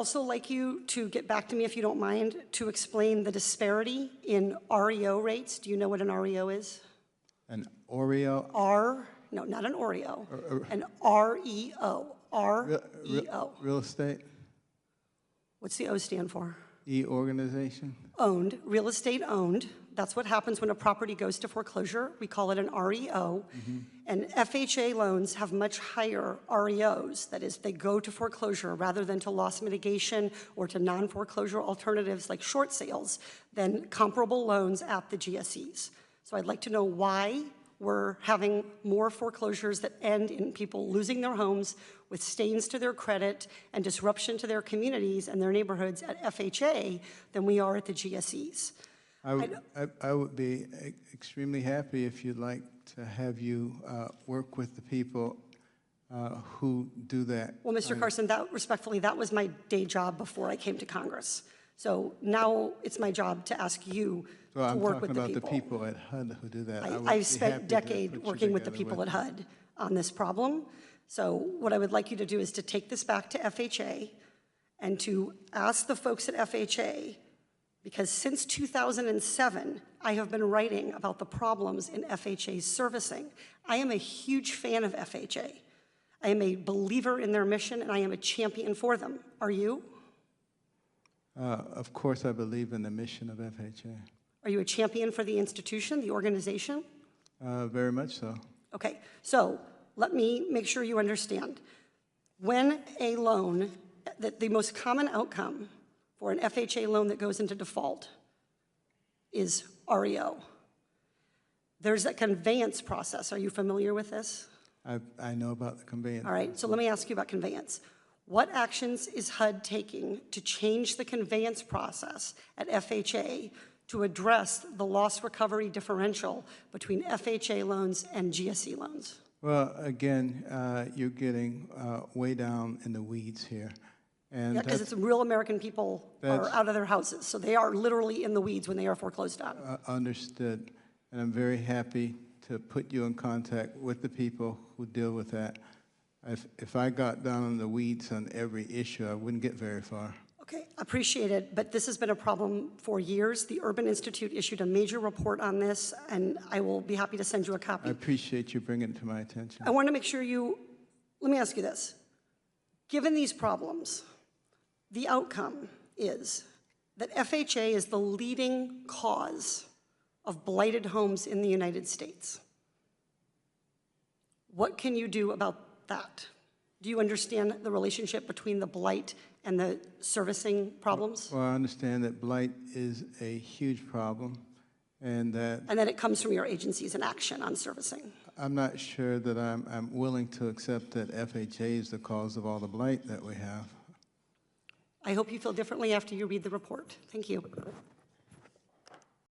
also like you to get back to me, if you don't mind, to explain the disparity in REO rates. Do you know what an REO is? An Oreo? No, not an Oreo, an REO, R-E-O. Real estate? What's the O stand for? Organization? Owned, real estate owned. That's what happens when a property goes to foreclosure. We call it an REO. And FHA loans have much higher REOs. That is, they go to foreclosure rather than to loss mitigation or to non-foreclosure alternatives like short sales than comparable loans at the GSEs. So I'd like to know why we're having more foreclosures that end in people losing their homes with stains to their credit and disruption to their communities and their neighborhoods at FHA than we are at the GSEs. I would be extremely happy if you'd like to have you work with the people who do that. Well, Mr. Carson, respectfully, that was my day job before I came to Congress. So now it's my job to ask you to work with the people. I'm talking about the people at HUD who do that. I've spent a decade working with the people at HUD on this problem. So what I would like you to do is to take this back to FHA and to ask the folks at FHA, because since 2007, I have been writing about the problems in FHA's servicing. I am a huge fan of FHA. I am a believer in their mission, and I am a champion for them. Are you? Of course, I believe in the mission of FHA. Are you a champion for the institution, the organization? Very much so. Okay, so let me make sure you understand. When a loan, the most common outcome for an FHA loan that goes into default is REO. There's a conveyance process. Are you familiar with this? I know about the conveyance. All right, so let me ask you about conveyance. What actions is HUD taking to change the conveyance process at FHA to address the loss recovery differential between FHA loans and GSE loans? Well, again, you're getting way down in the weeds here. And yeah, because it's real American people are out of their houses, so they are literally in the weeds when they are foreclosed on. Understood. And I'm very happy to put you in contact with the people who deal with that. If I got down in the weeds on every issue, I wouldn't get very far. Okay, appreciate it, but this has been a problem for years. The Urban Institute issued a major report on this, and I will be happy to send you a copy. I appreciate you bringing it to my attention. I want to make sure let me ask you this. Given these problems, the outcome is that FHA is the leading cause of blighted homes in the United States. What can you do about that? Do you understand the relationship between the blight and the servicing problems? Well, I understand that blight is a huge problem and that it comes from your agency's inaction on servicing. I'm not sure that I'm willing to accept that FHA is the cause of all the blight that we have. I hope you feel differently after you read the report. Thank you.